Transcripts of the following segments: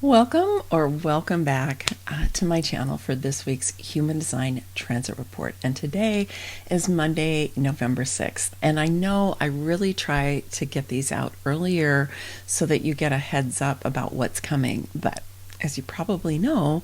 Welcome or welcome back to my channel for this week's Human Design Transit Report. And today is Monday, November 6th. And I know I really try to get these out earlier so that you get a heads up about what's coming. But as you probably know,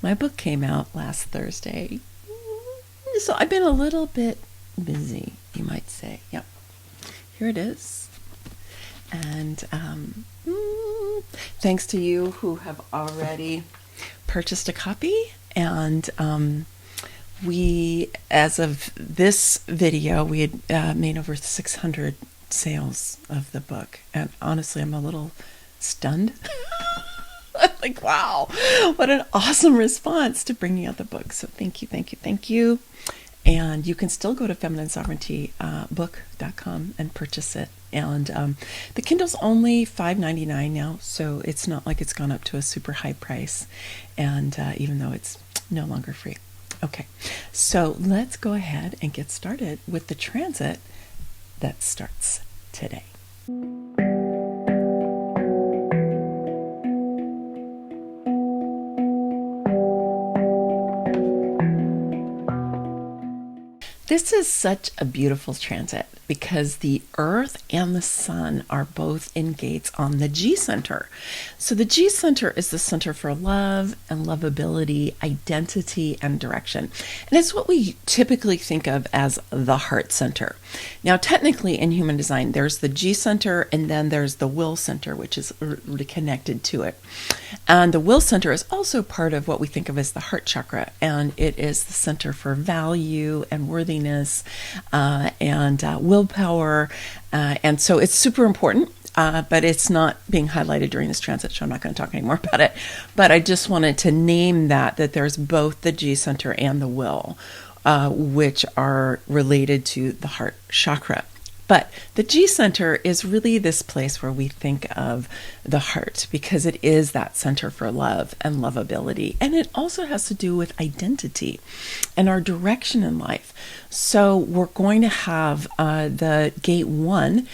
my book came out last Thursday. So I've been a little bit busy, you might say. Yep. Here it is. And thanks to you who have already purchased a copy. And we, as of this video, we had made over 600 sales of the book. And honestly, I'm a little stunned. I'm like, wow, what an awesome response to bringing out the book. So thank you, thank you, thank you. And you can still go to femininesovereigntybook.com and purchase it. And the Kindle's only $5.99 now, so it's not like it's gone up to a super high price, and even though it's no longer free. Okay, so let's go ahead and get started with the transit that starts today. This is such a beautiful transit because the Earth and the Sun are both in gates on the G center. So the G center is the center for love and lovability, identity, and direction. And it's what we typically think of as the heart center. Now, technically in human design, there's the G center and then there's the will center, which is connected to it. And the will center is also part of what we think of as the heart chakra. And it is the center for value and worthiness and willpower, and so it's super important, but it's not being highlighted during this transit, so I'm not going to talk anymore about it. But I just wanted to name that there's both the G center and the will, which are related to the heart chakra. But the G center is really this place where we think of the heart because it is that center for love and lovability. And it also has to do with identity and our direction in life. So we're going to have the gate 1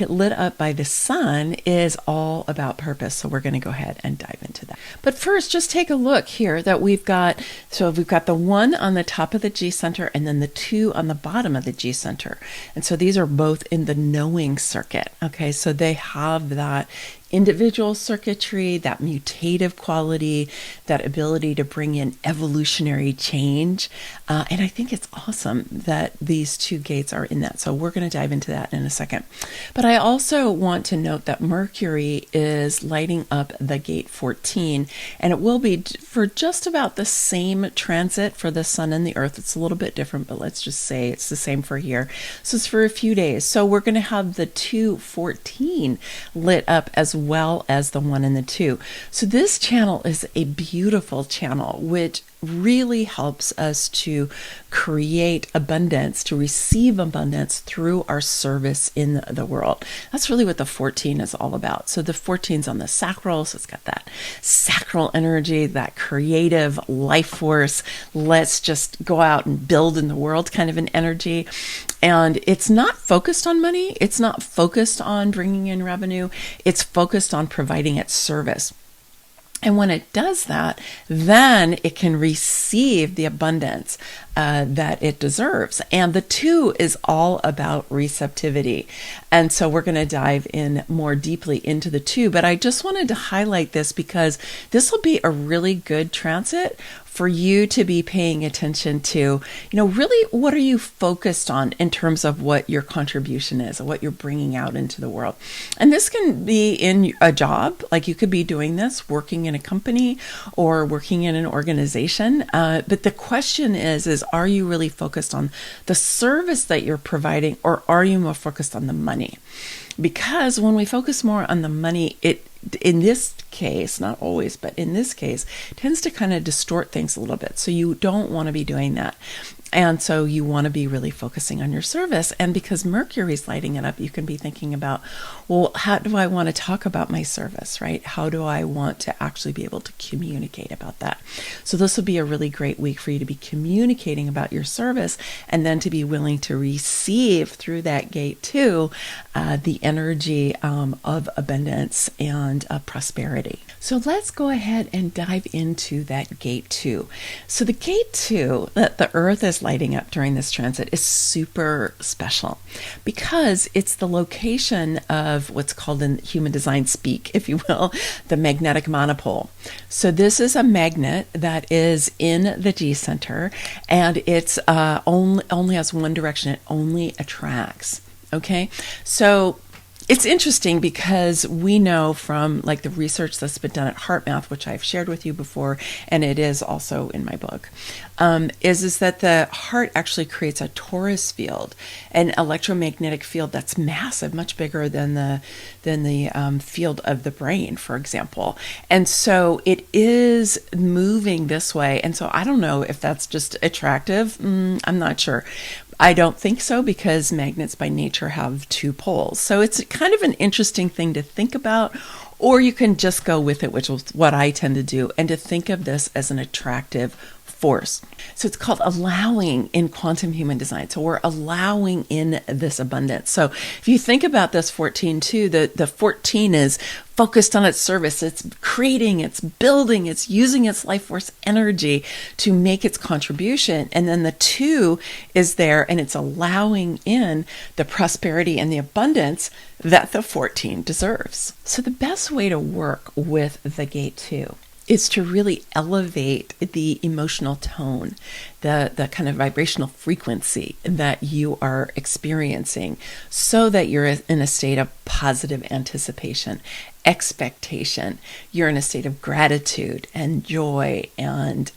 lit up by the sun is all about purpose. So we're going to go ahead and dive into that. But first, just take a look here that we've got the 1 on the top of the G center and then the 2 on the bottom of the G center. And so these are both in the knowing circuit. Okay, so they have that individual circuitry, that mutative quality, that ability to bring in evolutionary change. And I think it's awesome that these 2 gates are in that. So we're going to dive into that in a second. But I also want to note that Mercury is lighting up the gate 14, and it will be for just about the same transit for the sun and the earth. It's a little bit different, but let's just say it's the same for here. So it's for a few days. So we're going to have the 214 lit up as well as the 1 and the 2. So this channel is a beautiful channel, which really helps us to create abundance, to receive abundance through our service in the world. That's really what the 14 is all about. So the 14's on the sacral, so it's got that sacral energy, that creative life force. Let's just go out and build in the world kind of an energy. And it's not focused on money. It's not focused on bringing in revenue. It's focused on providing its service. And when it does that, then it can receive the abundance that it deserves. And the 2 is all about receptivity. And so we're going to dive in more deeply into the 2. But I just wanted to highlight this because this will be a really good transit for you to be paying attention to, really what are you focused on in terms of what your contribution is, or what you're bringing out into the world. And this can be in a job, like you could be doing this, working in a company or working in an organization. But the question is are you really focused on the service that you're providing, or are you more focused on the money? Because when we focus more on the money, it in this case, not always, but in this case, tends to kind of distort things a little bit. So you don't want to be doing that. And so you want to be really focusing on your service. And because Mercury's lighting it up, you can be thinking about, well, how do I want to talk about my service, right? How do I want to actually be able to communicate about that? So this will be a really great week for you to be communicating about your service, and then to be willing to receive through that gate too, the energy of abundance and prosperity. So let's go ahead and dive into that gate 2. So the gate 2 that the Earth is lighting up during this transit is super special because it's the location of what's called in human design speak, if you will, the magnetic monopole. So this is a magnet that is in the G center, and it's only has one direction. It only attracts. Okay, so it's interesting because we know from like the research that's been done at HeartMath, which I've shared with you before, and it is also in my book, is that the heart actually creates a torus field, an electromagnetic field that's massive, much bigger than the field of the brain, for example. And so it is moving this way. And so I don't know if that's just attractive. I'm not sure. I don't think so, because magnets by nature have 2 poles. So it's kind of an interesting thing to think about, or you can just go with it, which is what I tend to do, and to think of this as an attractive force. So it's called allowing in quantum human design. So we're allowing in this abundance. So if you think about this 14 too, the 14 is focused on its service. It's creating, it's building, it's using its life force energy to make its contribution. And then the 2 is there, and it's allowing in the prosperity and the abundance that the 14 deserves. So the best way to work with the gate 2 is to really elevate the emotional tone, the kind of vibrational frequency that you are experiencing, so that you're in a state of positive anticipation, expectation. You're in a state of gratitude and joy and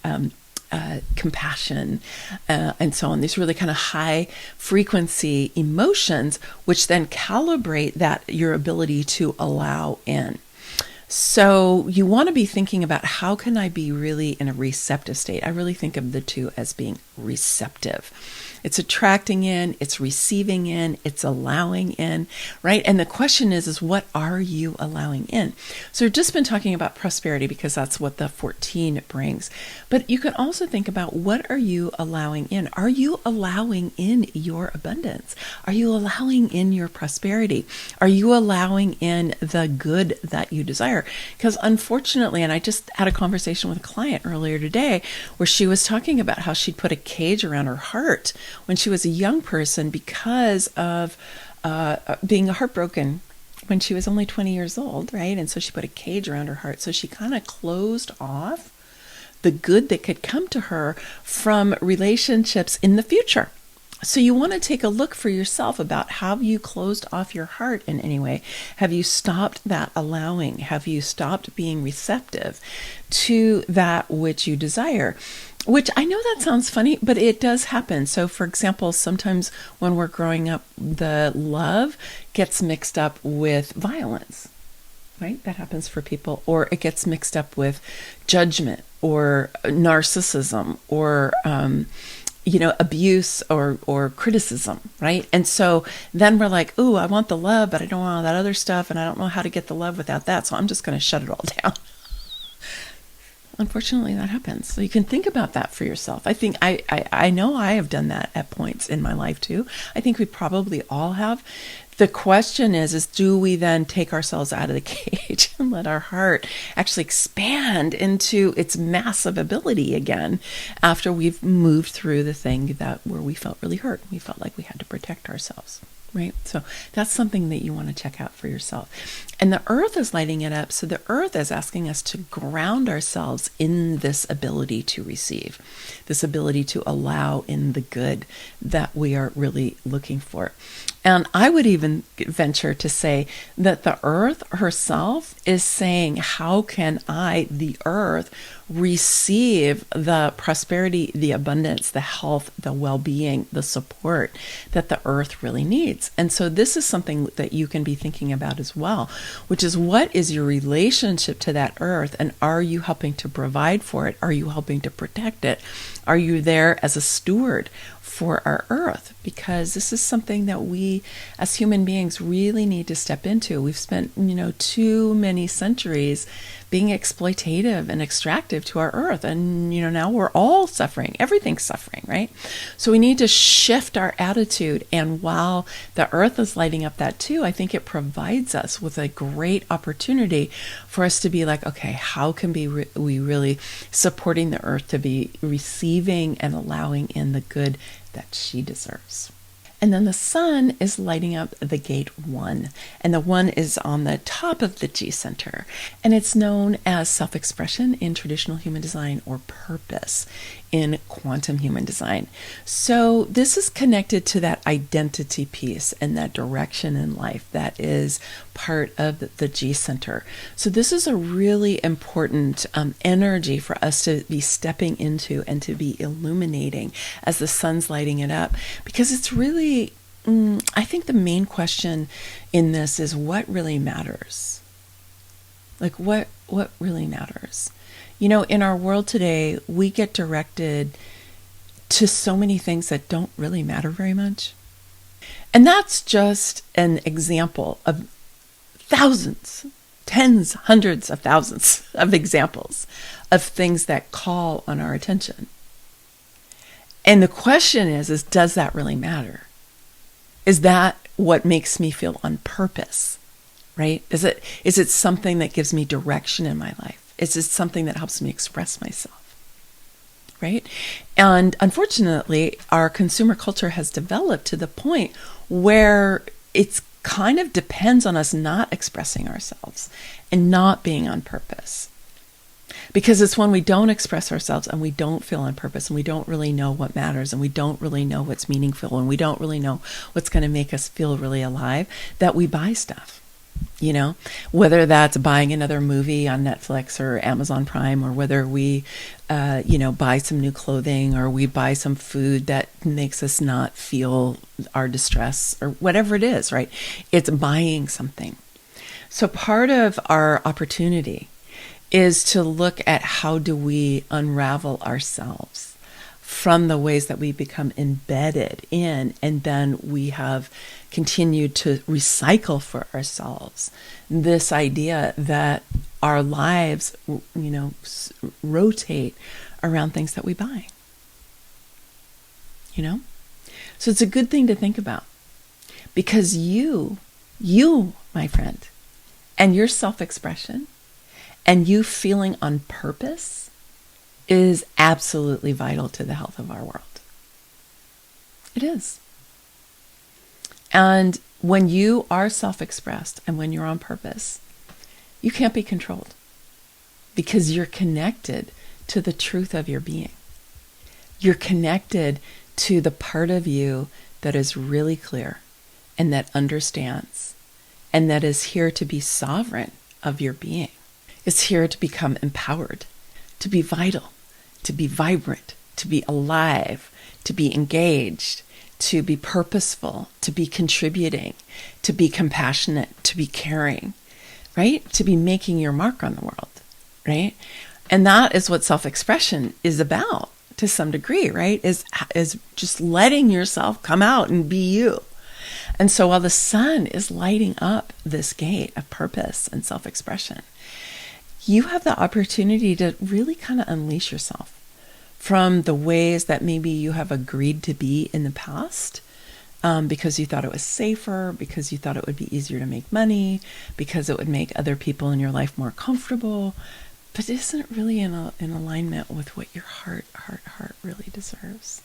compassion, and so on. These really kind of high frequency emotions, which then calibrate that your ability to allow in. So you want to be thinking about, how can I be really in a receptive state? I really think of the 2 as being receptive. It's attracting in, it's receiving in, it's allowing in, right? And the question is what are you allowing in? So we've just been talking about prosperity because that's what the 14 brings. But you can also think about, what are you allowing in? Are you allowing in your abundance? Are you allowing in your prosperity? Are you allowing in the good that you desire? Because unfortunately, and I just had a conversation with a client earlier today where she was talking about how she'd put a cage around her heart when she was a young person because of being heartbroken when she was only 20 years old, right? And so she put a cage around her heart. So she kind of closed off the good that could come to her from relationships in the future. So you want to take a look for yourself about, have you closed off your heart in any way? Have you stopped that allowing? Have you stopped being receptive to that which you desire? Which I know that sounds funny, but it does happen. So for example, sometimes when we're growing up, the love gets mixed up with violence, right? That happens for people. Or it gets mixed up with judgment or narcissism or abuse or criticism, right? And so then we're like, ooh, I want the love, but I don't want all that other stuff, and I don't know how to get the love without that, so I'm just going to shut it all down. Unfortunately, that happens. So you can think about that for yourself. I think I know I have done that at points in my life too. I think we probably all have. The question is do we then take ourselves out of the cage and let our heart actually expand into its massive ability again after we've moved through the thing where we felt really hurt. We felt like we had to protect ourselves, right? So that's something that you want to check out for yourself. And the Earth is lighting it up. So the Earth is asking us to ground ourselves in this ability to receive, this ability to allow in the good that we are really looking for. And I would even venture to say that the earth herself is saying, how can I, the earth, receive the prosperity, the abundance, the health, the well-being, the support that the earth really needs? And so this is something that you can be thinking about as well, which is, what is your relationship to that earth? And are you helping to provide for it? Are you helping to protect it? Are you there as a steward for our earth? Because this is something that we as human beings really need to step into. We've spent, too many centuries being exploitative and extractive to our earth. And, now we're all suffering. Everything's suffering, right? So we need to shift our attitude. And while the earth is lighting up that too, I think it provides us with a great opportunity for us to be like, okay, how can we really supporting the earth to be receiving and allowing in the good that she deserves? And then the sun is lighting up the gate 1. And the 1 is on the top of the G center. And it's known as self-expression in traditional human design, or purpose in quantum human design. So this is connected to that identity piece and that direction in life that is part of the G center. So this is a really important energy for us to be stepping into and to be illuminating as the sun's lighting it up, because it's really, I think the main question in this is, what really matters? Like, what really matters? In our world today, we get directed to so many things that don't really matter very much. And that's just an example of thousands, tens, hundreds of thousands of examples of things that call on our attention. And the question is does that really matter? Is that what makes me feel on purpose, right? Is it something that gives me direction in my life? Is it something that helps me express myself, right? And unfortunately, our consumer culture has developed to the point where it's kind of depends on us not expressing ourselves and not being on purpose. Because it's when we don't express ourselves and we don't feel on purpose and we don't really know what matters and we don't really know what's meaningful and we don't really know what's going to make us feel really alive, that we buy stuff. Whether that's buying another movie on Netflix or Amazon Prime, or whether we, buy some new clothing, or we buy some food that makes us not feel our distress, or whatever it is, right? It's buying something. So part of our opportunity is to look at how do we unravel ourselves from the ways that we become embedded in, and then we have continued to recycle for ourselves this idea that our lives, rotate around things that we buy. So it's a good thing to think about, because you, my friend, and your self-expression and you feeling on purpose is absolutely vital to the health of our world. It is. And when you are self-expressed and when you're on purpose, you can't be controlled, because you're connected to the truth of your being. You're connected to the part of you that is really clear and that understands and that is here to be sovereign of your being. It's here to become empowered, to be vital, to be vibrant, to be alive, to be engaged, to be purposeful, to be contributing, to be compassionate, to be caring, right? To be making your mark on the world, right? And that is what self-expression is about to some degree, right? Is just letting yourself come out and be you. And so while the sun is lighting up this gate of purpose and self-expression, you have the opportunity to really kind of unleash yourself from the ways that maybe you have agreed to be in the past, because you thought it was safer, because you thought it would be easier to make money, because it would make other people in your life more comfortable, but isn't really in alignment with what your heart really deserves.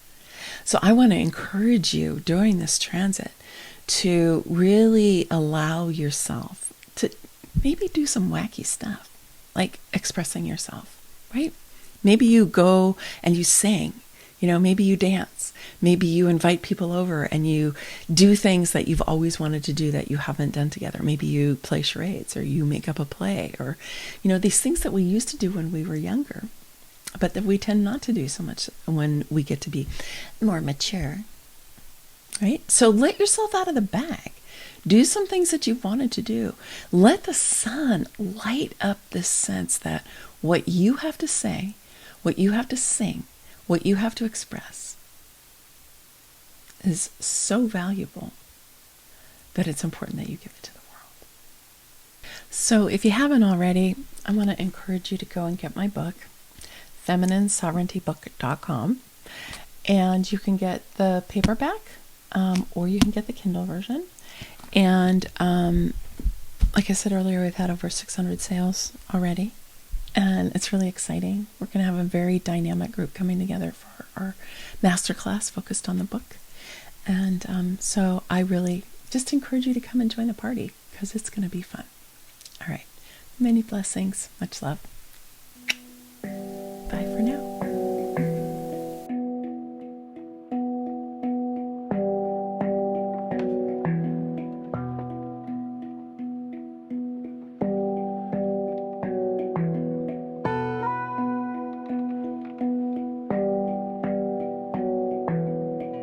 So I want to encourage you during this transit to really allow yourself to maybe do some wacky stuff, like expressing yourself, right? Maybe you go and you sing, maybe you dance, Maybe you invite people over and you do things that you've always wanted to do that you haven't done together. Maybe you play charades, or you make up a play, or, these things that we used to do when we were younger, but that we tend not to do so much when we get to be more mature, right? So let yourself out of the bag. Do some things that you've wanted to do. Let the sun light up this sense that what you have to say, what you have to sing, what you have to express is so valuable that it's important that you give it to the world. So if you haven't already, I want to encourage you to go and get my book, FeminineSovereigntyBook.com, and you can get the paperback, or you can get the Kindle version. And like I said earlier, we've had over 600 sales already, and it's really exciting. We're going to have a very dynamic group coming together for our masterclass focused on the book. And so I really just encourage you to come and join the party, because it's going to be fun. All right. Many blessings. Much love.